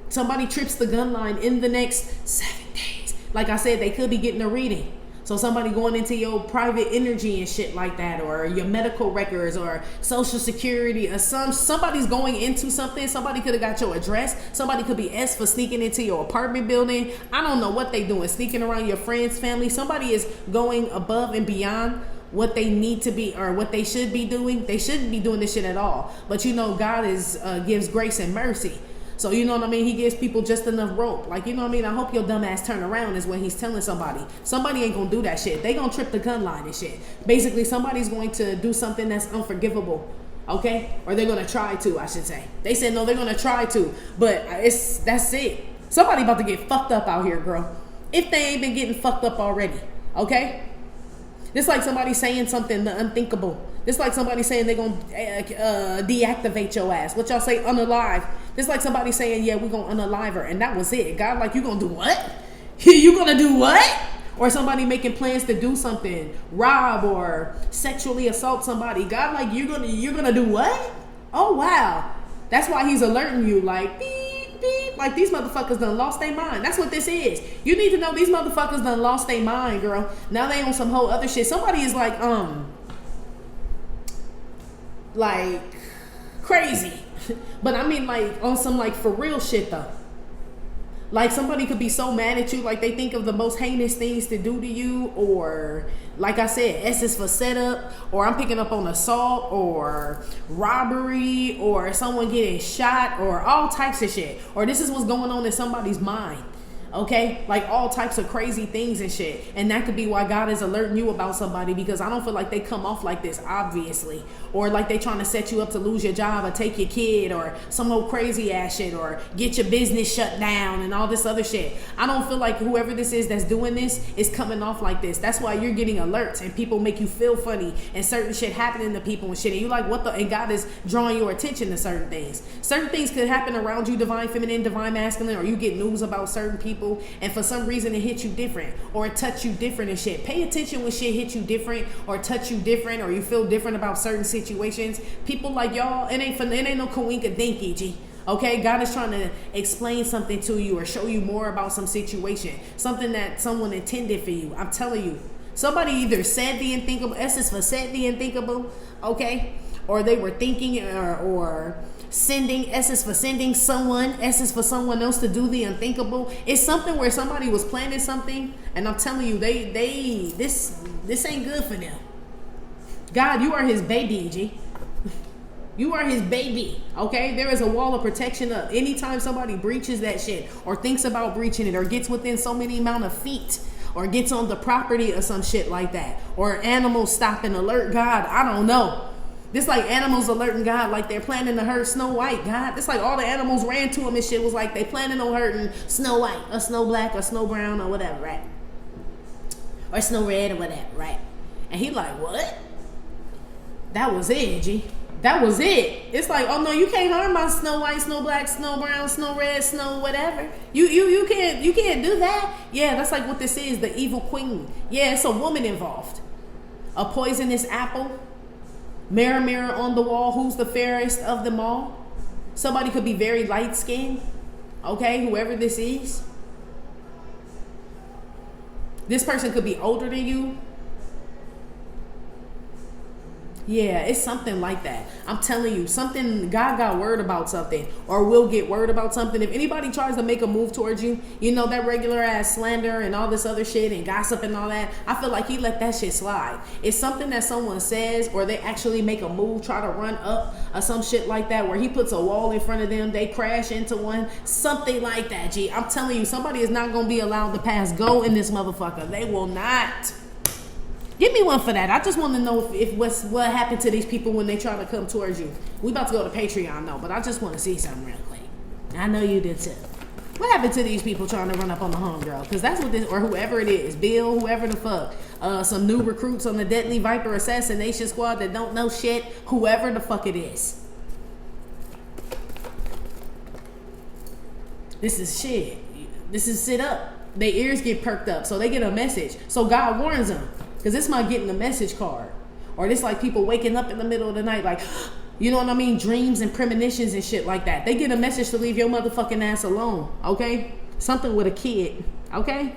Somebody trips the gun line in the next 7 days. Like I said, they could be getting a reading. So somebody going into your private energy and shit like that, or your medical records, or social security, or somebody's going into something. Somebody could have got your address. Somebody could be S for sneaking into your apartment building. I don't know what they doing, sneaking around your friends, family. Somebody is going above and beyond what they need to be or what they should be doing. They shouldn't be doing this shit at all. But you know, God gives grace and mercy. So you know what I mean? He gives people just enough rope. Like, you know what I mean? I hope your dumb ass turn around is when he's telling somebody. Somebody ain't gonna do that shit. They gonna trip the gun line and shit. Basically, somebody's going to do something that's unforgivable. Okay? Or they're gonna try to, I should say. They said no, they're gonna try to. But that's it. Somebody about to get fucked up out here, girl. If they ain't been getting fucked up already. Okay? It's like somebody saying something the unthinkable. It's like somebody saying they're going to deactivate your ass. What y'all say? Unalive. It's like somebody saying, yeah, we're going to unalive her. And that was it. God, like, you going to do what? You going to do what? Or somebody making plans to do something. Rob or sexually assault somebody. God, like, you're gonna do what? Oh, wow. That's why he's alerting you. Like, beep, beep. Like, these motherfuckers done lost their mind. That's what this is. You need to know these motherfuckers done lost their mind, girl. Now they on some whole other shit. Somebody is like crazy. But I mean, like, on some, like, for real shit, though. Like, somebody could be so mad at you, like, they think of the most heinous things to do to you, or, like I said, S is for setup, or I'm picking up on assault, or robbery, or someone getting shot, or all types of shit. Or this is what's going on in somebody's mind. Okay, like all types of crazy things and shit. And that could be why God is alerting you about somebody, because I don't feel like they come off like this, obviously, or like they trying to set you up to lose your job or take your kid or some old crazy ass shit or get your business shut down and all this other shit. I don't feel like whoever this is that's doing this is coming off like this. That's why you're getting alerts and people make you feel funny and certain shit happening to people and shit, and you like, what the, and God is drawing your attention to certain things. Certain things could happen around you, divine feminine, divine masculine, or you get news about certain people, and for some reason it hits you different or it touch you different and shit. Pay attention when shit hits you different or touch you different or you feel different about certain situations. People like y'all, it ain't no coinka dinky, G. Okay, God is trying to explain something to you or show you more about some situation, something that someone intended for you. I'm telling you, somebody either said the unthinkable, S is for said the unthinkable, okay, or they were thinking or sending, S is for sending someone, S is for someone else to do the unthinkable. It's something where somebody was planning something, and I'm telling you, this ain't good for them. God, you are his baby, G. You are his baby, okay? There is a wall of protection up. Anytime somebody breaches that shit or thinks about breaching it or gets within so many amount of feet or gets on the property or some shit like that, or animals stop and alert God, I don't know. This like animals alerting God like they're planning to hurt Snow White, God. This like all the animals ran to him and shit was like they planning on hurting Snow White or Snow Black or Snow Brown or whatever, right? Or Snow Red or whatever, right? And he like, what? That was it, G. That was it. It's like, oh no, you can't harm my Snow White, Snow Black, Snow Brown, Snow Red, Snow whatever. You can't do that. Yeah, that's like what this is, the evil queen. Yeah, it's a woman involved. A poisonous apple. Mirror, mirror on the wall, who's the fairest of them all? Somebody could be very light skinned. Okay, whoever this is. This person could be older than you. Yeah, it's something like that. I'm telling you, something, God got word about something, or will get word about something. If anybody tries to make a move towards you, you know, that regular ass slander and all this other shit and gossip and all that, I feel like he let that shit slide. It's something that someone says, or they actually make a move, try to run up or some shit like that, where he puts a wall in front of them, they crash into one, something like that, G. I'm telling you, somebody is not going to be allowed to pass go in this motherfucker. They will not. Give me one for that. I just want to know if what happened to these people when they try to come towards you. We about to go to Patreon though, but I just want to see something real quick. I know you did too. What happened to these people trying to run up on the homegirl? Because that's what this, or whoever it is, Bill, whoever the fuck, some new recruits on the Deadly Viper Assassination Squad that don't know shit, whoever the fuck it is. This is shit. This is sit up. Their ears get perked up, so they get a message. So God warns them. Because this might get in the message card. Or this like people waking up in the middle of the night like, you know what I mean? Dreams and premonitions and shit like that. They get a message to leave your motherfucking ass alone. Okay? Something with a kid. Okay?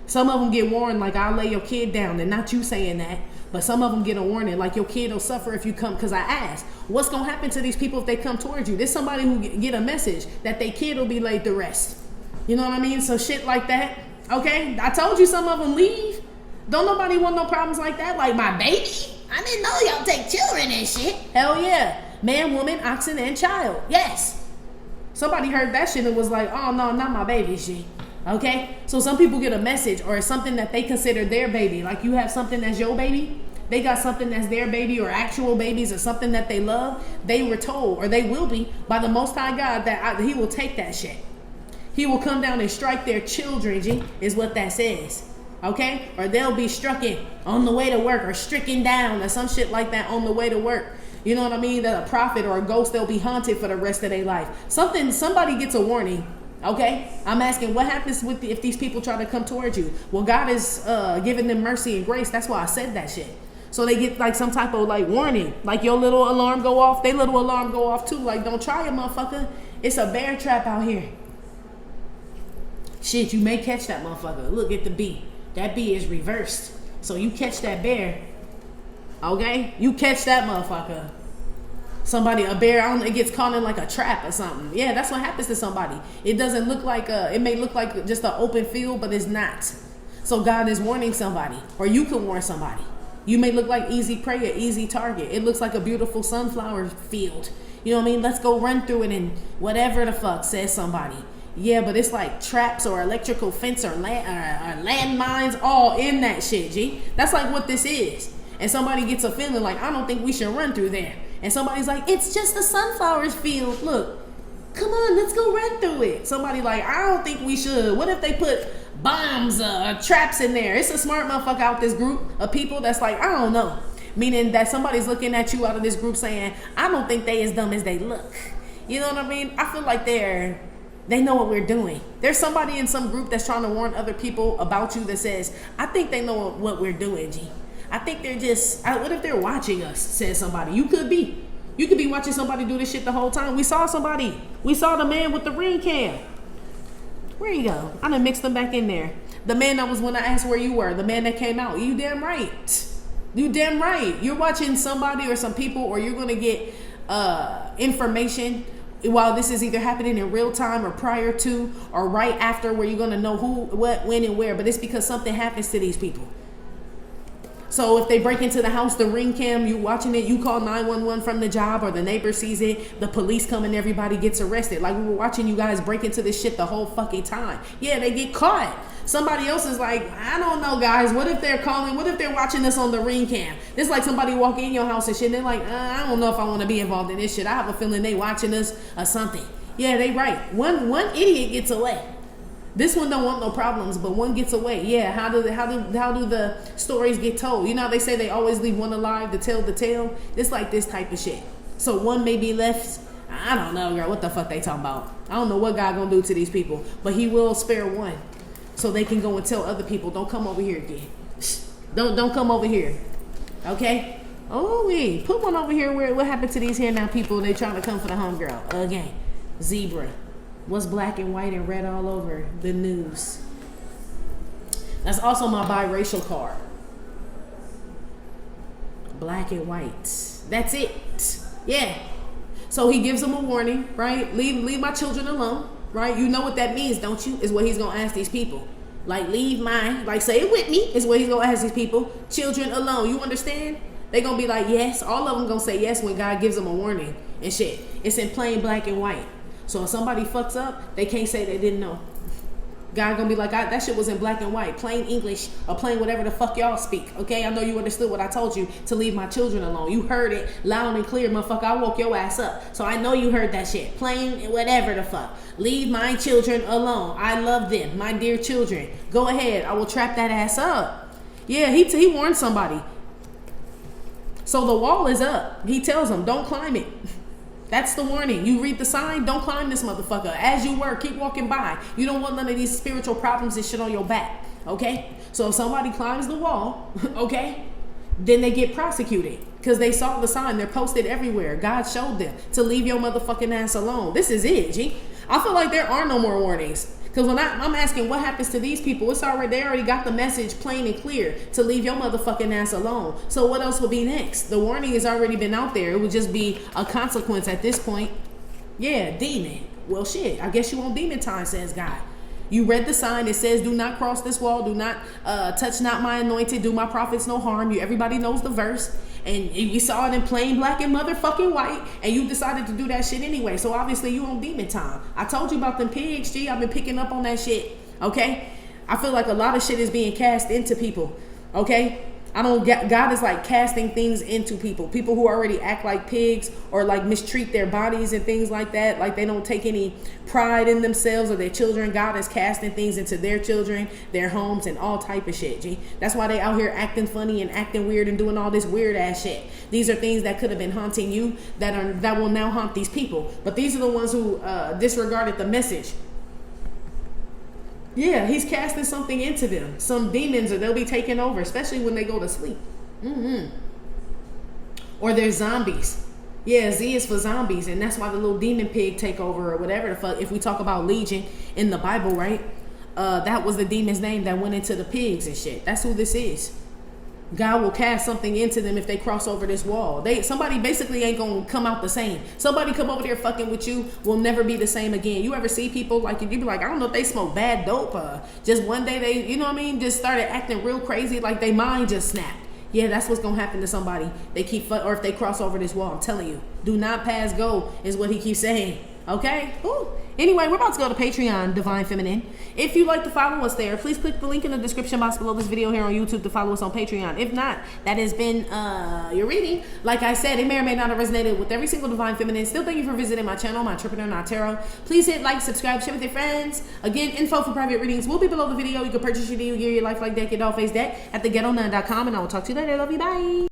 Some of them get warned like, I'll lay your kid down. And not you saying that. But some of them get a warning like your kid will suffer if you come. Because I asked, what's going to happen to these people if they come towards you? There's somebody who get a message that their kid will be laid to rest. You know what I mean? So shit like that. Okay? I told you some of them leave. Don't nobody want no problems like that. Like my baby? I didn't know y'all take children and shit. Hell yeah. Man, woman, oxen, and child. Yes. Somebody heard that shit and was like, oh no, not my baby shit. Okay? So some people get a message or something that they consider their baby. Like you have something that's your baby. They got something that's their baby or actual babies or something that they love. They were told, or they will be, by the Most High God that he will take that shit. He will come down and strike their children, G, is what that says. Okay? Or they'll be struck on the way to work or stricken down or some shit like that on the way to work. You know what I mean? That a prophet or a ghost, they'll be haunted for the rest of their life. Somebody gets a warning. Okay? I'm asking what happens if these people try to come towards you? Well, God is giving them mercy and grace. That's why I said that shit. So they get like some type of like warning. Like your little alarm go off. They little alarm go off too. Like don't try it, motherfucker. It's a bear trap out here. Shit, you may catch that motherfucker. Look at the bee. That bee is reversed. So you catch that bear. Okay? You catch that motherfucker. A bear, it gets caught in like a trap or something. Yeah, that's what happens to somebody. It doesn't look like it may look like just an open field, but it's not. So God is warning somebody. Or you can warn somebody. You may look like easy prey or easy target. It looks like a beautiful sunflower field. You know what I mean? Let's go run through it and whatever the fuck, says somebody. Yeah, but it's like traps or electrical fence or landmines all in that shit, G. That's like what this is. And somebody gets a feeling like, I don't think we should run through there. And somebody's like, it's just a sunflowers field. Look, come on, let's go run through it. Somebody like, I don't think we should. What if they put bombs or traps in there? It's a smart motherfucker out this group of people that's like, I don't know. Meaning that somebody's looking at you out of this group saying, I don't think they as dumb as they look. You know what I mean? I feel like they know what we're doing. There's somebody in some group that's trying to warn other people about you that says, I think they know what we're doing, G. I think they're just, what if they're watching us, says somebody. You could be. You could be watching somebody do this shit the whole time. We saw the man with the ring cam. Where you go? I done mixed them back in there. The man that was when I asked where you were. The man that came out. You damn right. You damn right. You're watching somebody or some people, or you're going to get information while this is either happening in real time or prior to or right after, where you're going to know who, what, when, and where. But it's because something happens to these people. So if they break into the house, the ring cam, you watching it, you call 911 from the job, or the neighbor sees it, the police come and everybody gets arrested. Like we were watching you guys break into this shit the whole fucking time. Yeah, they get caught. Somebody else is like, I don't know, guys. What if they're watching this on the ring cam? It's like somebody walk in your house and shit, and they're like, I don't know if I want to be involved in this shit. I have a feeling they watching us or something. Yeah, they right. One idiot gets away. This one don't want no problems, but one gets away. Yeah, how do the stories get told? You know how they say they always leave one alive to tell the tale? It's like this type of shit. So one may be left. I don't know, girl. What the fuck they talking about? I don't know what God gonna do to these people, but he will spare one, so they can go and tell other people, don't come over here again. Don't come over here. Okay? Oh, wait. Put one over here. What happened to these here now people? They trying to come for the homegirl again. Zebra. What's black and white and red all over the news? That's also my biracial card. black and white. That's it. Yeah. So he gives them a warning, right? Leave my children alone, right? You know what that means, don't you? Is what he's gonna ask these people. Like, leave my, like, say it with me, is what he's gonna ask these people. Children alone. You understand? They gonna be like, yes. All of them gonna say yes when God gives them a warning and shit. It's in plain black and white. So if somebody fucks up, they can't say they didn't know. God gonna be like, that shit was in black and white, plain English, or plain whatever the fuck y'all speak, okay? I know you understood what I told you, to leave my children alone. You heard it loud and clear, motherfucker. I woke your ass up. So I know you heard that shit. Plain whatever the fuck. Leave my children alone. I love them, my dear children. Go ahead. I will trap that ass up. Yeah, he warned somebody. So the wall is up. He tells them, don't climb it. That's the warning. You read the sign, don't climb this motherfucker. As you were, keep walking by. You don't want none of these spiritual problems and shit on your back, okay? So if somebody climbs the wall, okay, then they get prosecuted because they saw the sign. They're posted everywhere. God showed them to leave your motherfucking ass alone. This is it, G. I feel like there are no more warnings. Because when I'm asking what happens to these people, it's already, they already got the message plain and clear to leave your motherfucking ass alone. So what else would be next? The warning has already been out there. It would just be a consequence at this point. Yeah, demon. Well, shit, I guess you want demon time, says God. You read the sign. It says, do not cross this wall. Do not touch not my anointed. Do my prophets no harm. Everybody knows the verse. And you saw it in plain black and motherfucking white, and you decided to do that shit anyway. So obviously you on demon time. I told you about them pigs, G. I've been picking up on that shit. Okay? I feel like a lot of shit is being cast into people. Okay? God is like casting things into people. People who already act like pigs or like mistreat their bodies and things like that. Like they don't take any pride in themselves or their children. God is casting things into their children, their homes, and all type of shit, G. That's why they out here acting funny and acting weird and doing all this weird ass shit. These are things that could have been haunting you that will now haunt these people. But these are the ones who disregarded the message. Yeah, he's casting something into them. Some demons, or they'll be taken over, especially when they go to sleep. Or they're zombies. Yeah, Z is for zombies, and that's why the little demon pig take over or whatever the fuck. If we talk about Legion in the Bible, right? That was the demon's name that went into the pigs and shit. That's who this is. God will cast something into them if they cross over this wall. Somebody basically ain't gonna come out the same. Somebody come over there fucking with you will never be the same again. You ever see people like, you be like, I don't know if they smoke bad dope, just one day they, you know what I mean, just started acting real crazy, like they mind just snapped. Yeah, that's what's gonna happen to somebody. They keep, or if they cross over this wall. I'm telling you, do not pass go is what he keeps saying. Okay? Ooh. Anyway, we're about to go to Patreon, Divine Feminine. If you'd like to follow us there, please click the link in the description box below this video here on YouTube to follow us on Patreon. If not, that has been your reading. Like I said, it may or may not have resonated with every single Divine Feminine. Still, thank you for visiting my channel, My Entrepreneur Not Tarot. Please hit like, subscribe, share with your friends. Again, info for private readings will be below the video. You can purchase your deal, gear your life like deck, your doll face deck at theghettonun.com, and I will talk to you later. Love you. Bye.